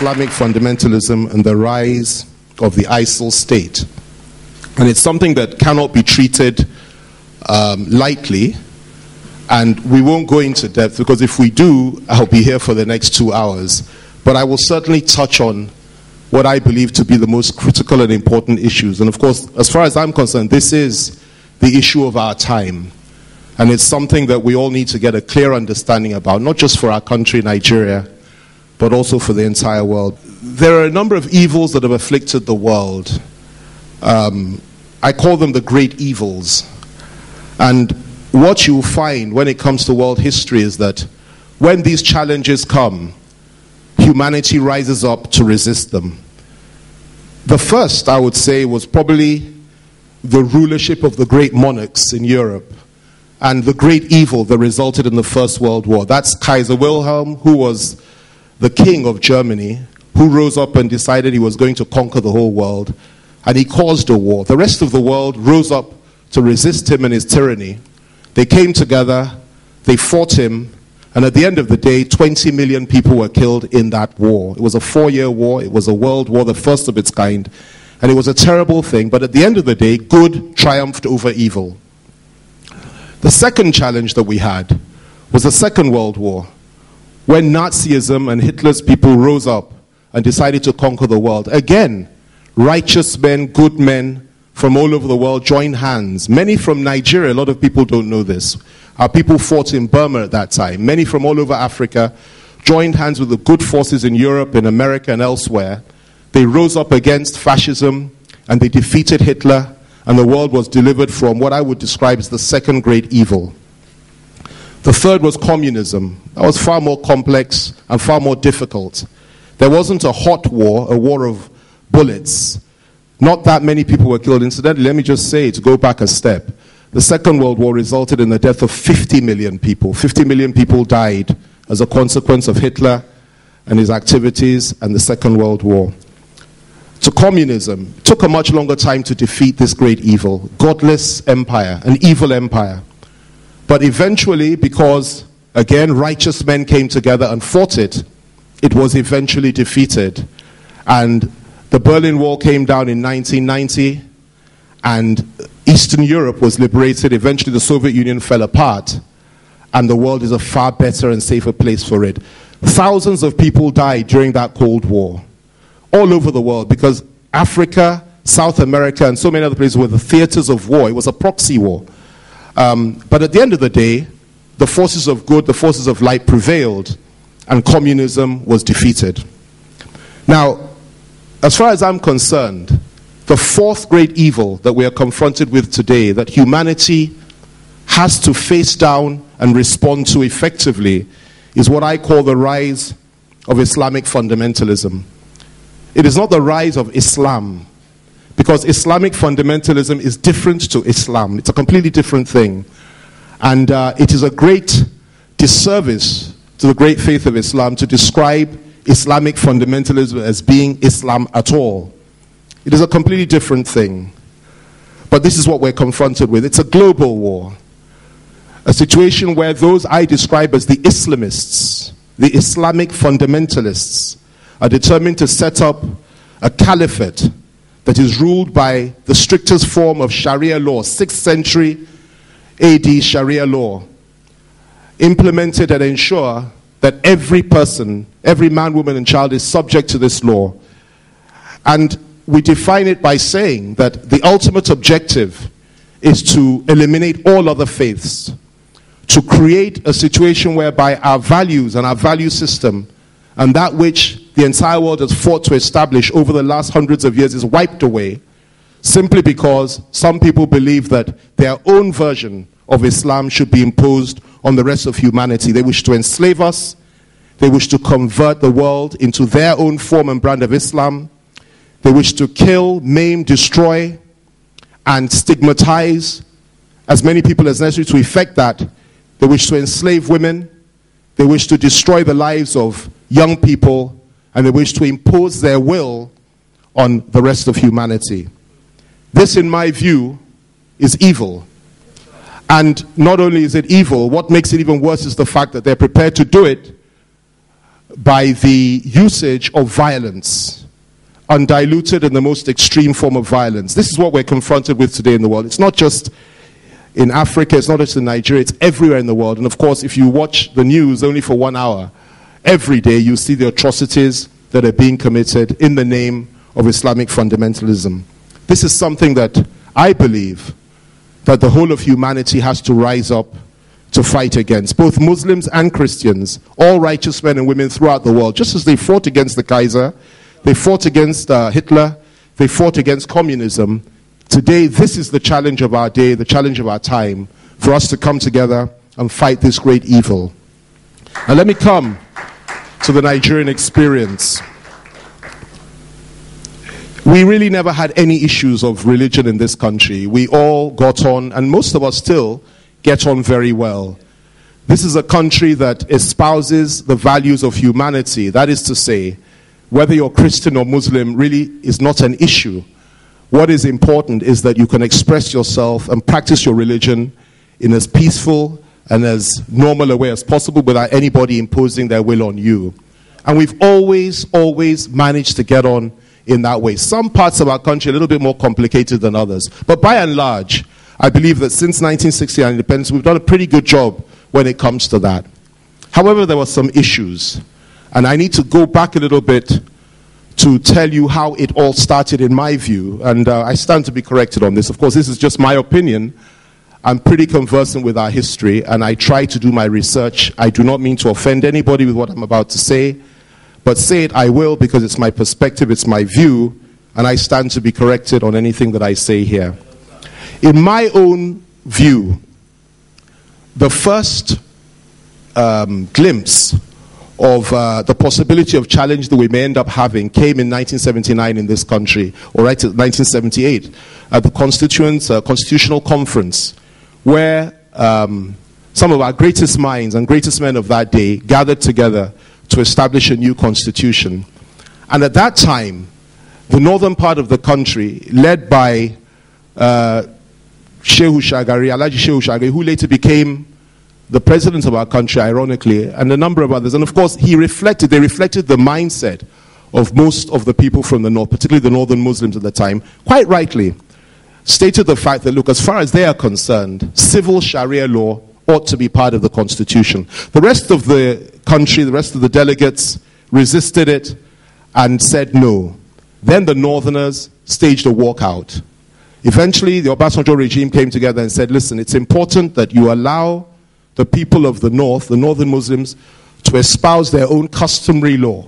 Islamic fundamentalism and the rise of the ISIL state. And it's something that cannot be treated lightly, and we won't go into depth, because if we do, I'll be here for the next 2 hours. But I will certainly touch on what I believe to be the most critical and important issues. And of course, as far as I'm concerned, this is the issue of our time. And it's something that we all need to get a clear understanding about, not just for our country, Nigeria, but also for the entire world. There are a number of evils that have afflicted the world. I call them the great evils. And what you'll find when it comes to world history is that when these challenges come, humanity rises up to resist them. The first, I would say, was probably the rulership of the great monarchs in Europe and the great evil that resulted in the First World War. That's Kaiser Wilhelm, who was the king of Germany, who rose up and decided he was going to conquer the whole world, and he caused a war. The rest of the world rose up to resist him and his tyranny. They came together, they fought him, and at the end of the day, 20 million people were killed in that war. It was a 4-year war, it was a world war, the first of its kind, and it was a terrible thing, but at the end of the day, good triumphed over evil. The second challenge that we had was the Second World War, when Nazism and Hitler's people rose up and decided to conquer the world. Again, righteous men, good men from all over the world joined hands. Many from Nigeria, a lot of people don't know this. Our people fought in Burma at that time. Many from all over Africa joined hands with the good forces in Europe, in America, and elsewhere. They rose up against fascism, and they defeated Hitler, and the world was delivered from what I would describe as the second great evil. The third was communism. That was far more complex and far more difficult. There wasn't a hot war, a war of bullets. Not that many people were killed. Incidentally, let me just say, to go back a step, the Second World War resulted in the death of 50 million people. 50 million people died as a consequence of Hitler and his activities and the Second World War. To communism, it took a much longer time to defeat this great evil, godless empire, an evil empire. But eventually, because, again, righteous men came together and fought it, it was eventually defeated. And the Berlin Wall came down in 1990, and Eastern Europe was liberated. Eventually, the Soviet Union fell apart, and the world is a far better and safer place for it. Thousands of people died during that Cold War, all over the world, because Africa, South America, and so many other places were the theaters of war. It was a proxy war. But at the end of the day, the forces of good, the forces of light prevailed, and communism was defeated. Now, as far as I'm concerned, the fourth great evil that we are confronted with today, that humanity has to face down and respond to effectively, is what I call the rise of Islamic fundamentalism. It is not the rise of Islam, because Islamic fundamentalism is different to Islam. It's a completely different thing. And it is a great disservice to the great faith of Islam to describe Islamic fundamentalism as being Islam at all. It is a completely different thing. But this is what we're confronted with. It's a global war. A situation where those I describe as the Islamists, the Islamic fundamentalists, are determined to set up a caliphate that is ruled by the strictest form of Sharia law, 6th century AD Sharia law, implemented and ensure that every person, every man, woman, and child is subject to this law. And we define it by saying that the ultimate objective is to eliminate all other faiths, to create a situation whereby our values and our value system and that which the entire world has fought to establish over the last hundreds of years is wiped away, simply because some people believe that their own version of Islam should be imposed on the rest of humanity. They wish to enslave us. They wish to convert the world into their own form and brand of Islam. They wish to kill, maim, destroy, and stigmatize as many people as necessary to effect that. They wish to enslave women. They wish to destroy the lives of young people, and they wish to impose their will on the rest of humanity. This, in my view, is evil. And not only is it evil, what makes it even worse is the fact that they're prepared to do it by the usage of violence, undiluted in the most extreme form of violence. This is what we're confronted with today in the world. It's not just in Africa, it's not just in Nigeria, it's everywhere in the world. And of course, if you watch the news only for 1 hour, every day you see the atrocities that are being committed in the name of Islamic fundamentalism. This is something that I believe that the whole of humanity has to rise up to fight against. Both Muslims and Christians, all righteous men and women throughout the world, just as they fought against the Kaiser, they fought against Hitler, they fought against communism. Today, this is the challenge of our day, the challenge of our time, for us to come together and fight this great evil. Now let me come to the Nigerian experience. We really never had any issues of religion in this country. We all got on, and most of us still get on very well. This is a country that espouses the values of humanity. That is to say, whether you're Christian or Muslim really is not an issue. What is important is that you can express yourself and practice your religion in as peaceful and as normal a way as possible without anybody imposing their will on you. And we've always managed to get on in that way. Some parts of our country are a little bit more complicated than others. But by and large, I believe that since 1960 and independence, we've done a pretty good job when it comes to that. However, there were some issues. And I need to go back a little bit to tell you how it all started in my view. And I stand to be corrected on this. Of course, this is just my opinion. I'm pretty conversant with our history, and I try to do my research. I do not mean to offend anybody with what I'm about to say, but say it I will, because it's my perspective, it's my view, and I stand to be corrected on anything that I say here. In my own view, the first glimpse of the possibility of challenge that we may end up having came in 1979 in this country, or right at 1978, at the Constitutional Conference, where some of our greatest minds and greatest men of that day gathered together to establish a new constitution. And at that time, the northern part of the country, led by Shehu Shagari, Alhaji Shehu Shagari, who later became the president of our country, ironically, and a number of others. And of course, they reflected the mindset of most of the people from the north, particularly the northern Muslims at the time, quite rightly, stated the fact that, look, as far as they are concerned, civil Sharia law ought to be part of the constitution. The rest of the country, the rest of the delegates resisted it and said no. Then the northerners staged a walkout. Eventually, the Obasanjo regime came together and said, listen, it's important that you allow the people of the north, the northern Muslims, to espouse their own customary law,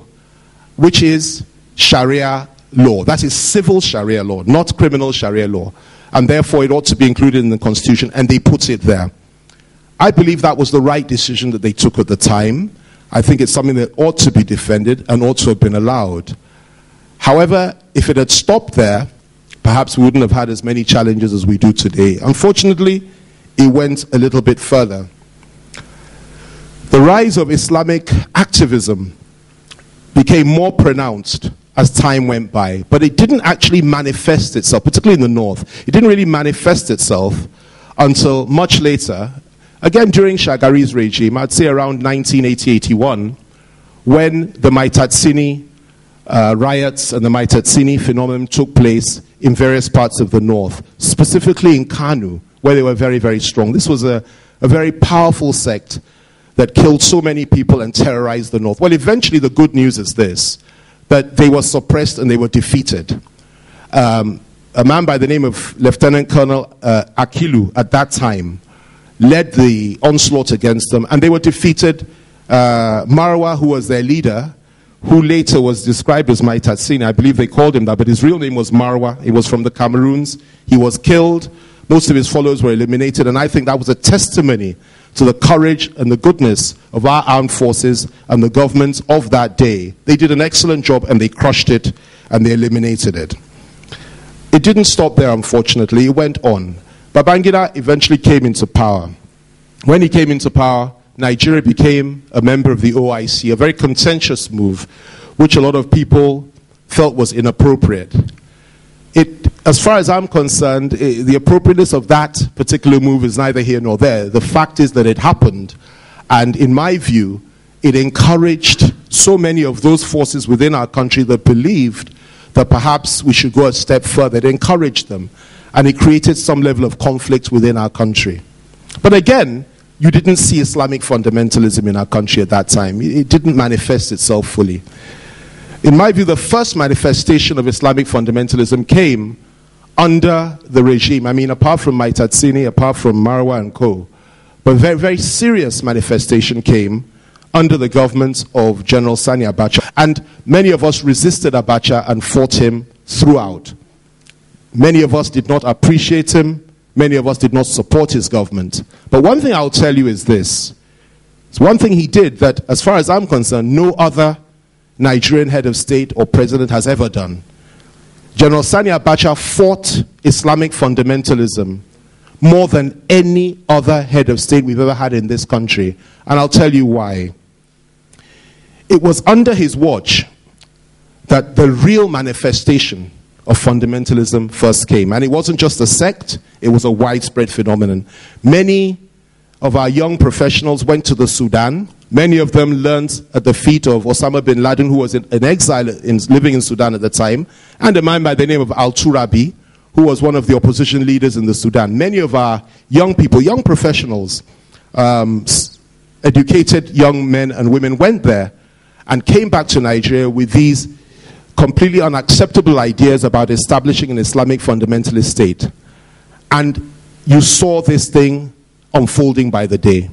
which is Sharia law. That is civil Sharia law, not criminal Sharia law. And therefore, it ought to be included in the constitution, and they put it there. I believe that was the right decision that they took at the time. I think it's something that ought to be defended and ought to have been allowed. However, if it had stopped there, perhaps we wouldn't have had as many challenges as we do today. Unfortunately, it went a little bit further. The rise of Islamic activism became more pronounced as time went by, but it didn't actually manifest itself, particularly in the north. It didn't really manifest itself until much later, again during Shagari's regime, I'd say around 1980-81, when the Maitatsini riots and the Maitatsini phenomenon took place in various parts of the north, specifically in Kanu, where they were very, very strong. This was a very powerful sect that killed so many people and terrorized the north. Well, eventually the good news is this, that they were suppressed and they were defeated. A man by the name of Lieutenant Colonel Akilu at that time led the onslaught against them, and they were defeated. Marwa, who was their leader, who later was described as Maitatsini, I believe they called him that, but his real name was Marwa. He was from the Cameroons. He was killed. Most of his followers were eliminated, and I think that was a testimony to the courage and the goodness of our armed forces and the governments of that day. They did an excellent job, and they crushed it, and they eliminated it. It didn't stop there, unfortunately. It went on. Babangida eventually came into power. When he came into power, Nigeria became a member of the OIC, a very contentious move, which a lot of people felt was inappropriate. As far as I'm concerned, the appropriateness of that particular move is neither here nor there. The fact is that it happened, and in my view, it encouraged, so many of those forces within our country that believed that perhaps we should go a step further. It encouraged them, and it created some level of conflict within our country. But again, you didn't see Islamic fundamentalism in our country at that time. It didn't manifest itself fully. In my view, the first manifestation of Islamic fundamentalism came under the regime. I mean, apart from Maitatsini, apart from Marwa and co. But a very, very serious manifestation came under the government of General Sani Abacha. And many of us resisted Abacha and fought him throughout. Many of us did not appreciate him. Many of us did not support his government. But one thing I'll tell you is this. It's one thing he did that, as far as I'm concerned, no other Nigerian head of state or president has ever done. General Sani Abacha fought Islamic fundamentalism more than any other head of state we've ever had in this country. And I'll tell you why. It was under his watch that the real manifestation of fundamentalism first came. And it wasn't just a sect, it was a widespread phenomenon. Many of our young professionals went to the Sudan. Many of them learned at the feet of Osama bin Laden, who was in exile, living in Sudan at the time, and a man by the name of Al-Turabi, who was one of the opposition leaders in the Sudan. Many of our young people, young professionals, educated young men and women went there and came back to Nigeria with these completely unacceptable ideas about establishing an Islamic fundamentalist state. And you saw this thing unfolding by the day.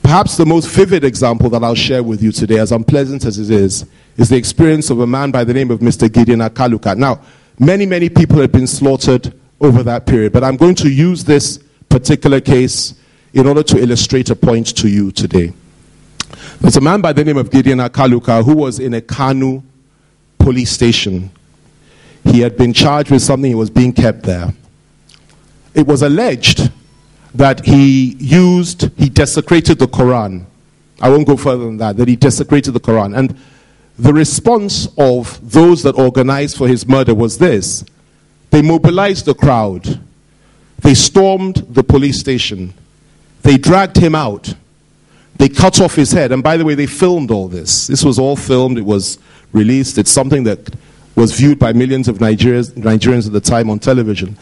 Perhaps the most vivid example that I'll share with you today, as unpleasant as it is the experience of a man by the name of Mr. Gideon Akaluka. Now, many people had been slaughtered over that period, but I'm going to use this particular case in order to illustrate a point to you today. There's a man by the name of Gideon Akaluka who was in a Kanu police station. He had been charged with something, he was being kept there. It was alleged that he desecrated the Quran. I won't go further than that he desecrated the Quran. And the response of those that organized for his murder was this. They mobilized the crowd. They stormed the police station. They dragged him out. They cut off his head. And by the way, they filmed all this. This was all filmed. It was released. It's something that was viewed by millions of Nigerians at the time on television.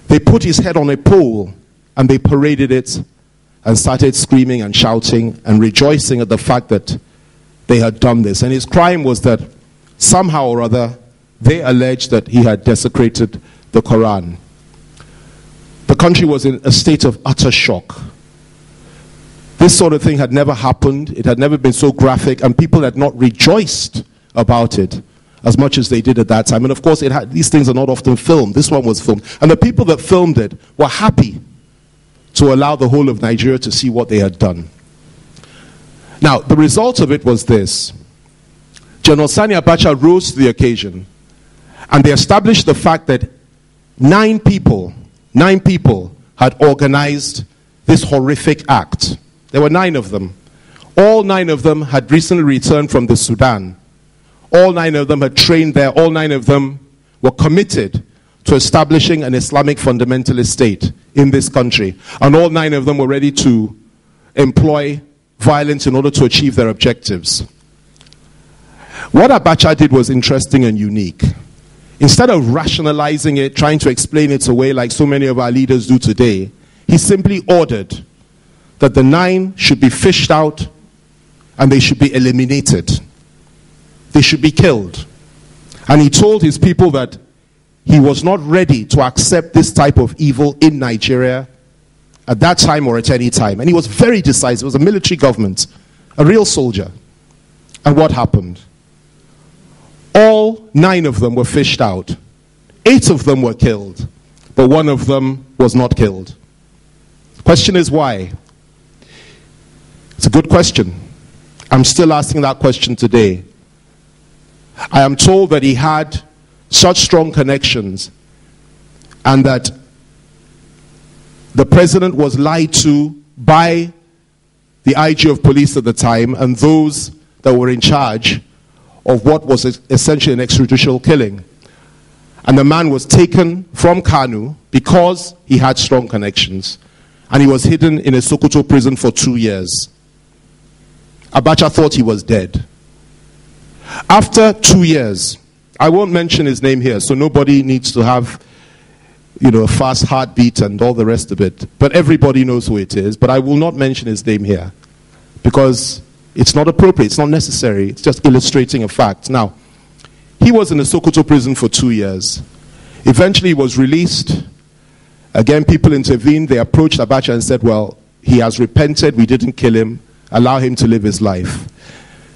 They put his head on a pole and they paraded it and started screaming and shouting and rejoicing at the fact that they had done this. And his crime was that somehow or other they alleged that he had desecrated the Quran. The country was in a state of utter shock. This sort of thing had never happened. It had never been so graphic, and people had not rejoiced about it as much as they did at that time. And of course, these things are not often filmed. This one was filmed. And the people that filmed it were happy to allow the whole of Nigeria to see what they had done. Now, the result of it was this. General Sani Abacha rose to the occasion, and they established the fact that 9 people had organized this horrific act. There were 9 of them. All 9 of them had recently returned from the Sudan. All 9 of them had trained there. All 9 of them were committed to establishing an Islamic fundamentalist state in this country. And all 9 of them were ready to employ violence in order to achieve their objectives. What Abacha did was interesting and unique. Instead of rationalizing it, trying to explain it away like so many of our leaders do today, he simply ordered that the 9 should be fished out and they should be eliminated. They should be killed. And he told his people that he was not ready to accept this type of evil in Nigeria at that time or at any time. And he was very decisive. It was a military government, a real soldier. And what happened? All 9 of them were fished out. 8 of them were killed, but 1 of them was not killed. The question is why? It's a good question. I'm still asking that question today. I am told that he had such strong connections and that the president was lied to by the IG of police at the time and those that were in charge of what was essentially an extrajudicial killing. And the man was taken from Kanu because he had strong connections. And he was hidden in a Sokoto prison for 2 years. Abacha thought he was dead. After 2 years, I won't mention his name here, so nobody needs to have, a fast heartbeat and all the rest of it. But everybody knows who it is. But I will not mention his name here because it's not appropriate, it's not necessary. It's just illustrating a fact. Now, he was in the Sokoto prison for 2 years. Eventually, he was released. Again, people intervened. They approached Abacha and said, well, he has repented. We didn't kill him. Allow him to live his life.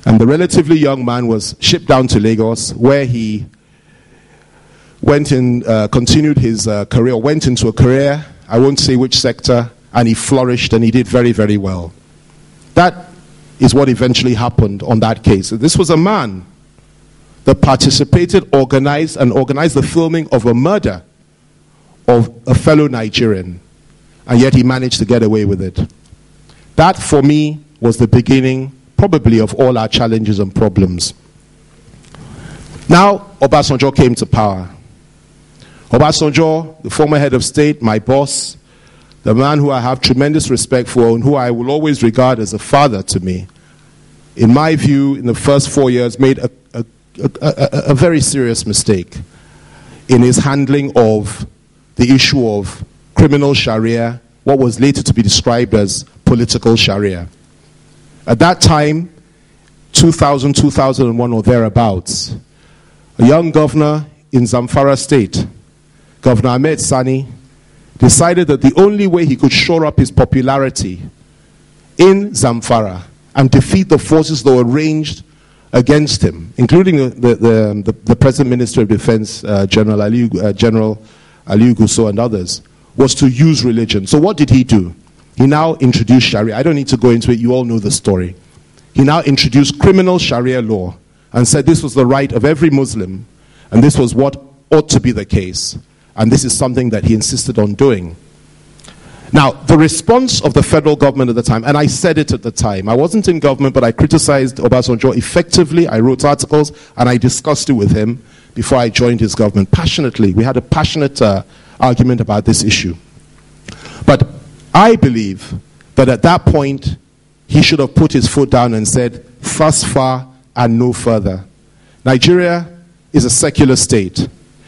And the relatively young man was shipped down to Lagos, where he went in, continued his career, went into a career, I won't say which sector, and he flourished and he did very, very well. That is what eventually happened on that case. This was a man that participated, organized the filming of a murder of a fellow Nigerian, and yet he managed to get away with it. That, for me, was the beginning, probably, of all our challenges and problems. Now, Obasanjo came to power. Obasanjo, the former head of state, my boss, the man who I have tremendous respect for and who I will always regard as a father to me, in my view, in the first 4 years, made a very serious mistake in his handling of the issue of criminal Sharia, what was later to be described as political Sharia. At that time, 2000, 2001 or thereabouts, a young governor in Zamfara state, Governor Ahmed Sani, decided that the only way he could shore up his popularity in Zamfara and defeat the forces that were ranged against him, including the present Minister of Defense, General Aliyu Gusau and others, was to use religion. So what did he do? He now introduced Sharia. I don't need to go into it. You all know the story. He now introduced criminal Sharia law and said this was the right of every Muslim and this was what ought to be the case. And this is something that he insisted on doing. Now, the response of the federal government at the time, and I said it at the time, I wasn't in government, but I criticized Obasanjo effectively. I wrote articles and I discussed it with him before I joined his government passionately. We had a passionate argument about this issue. But I believe that at that point, he should have put his foot down and said, thus far and no further. Nigeria is a secular state.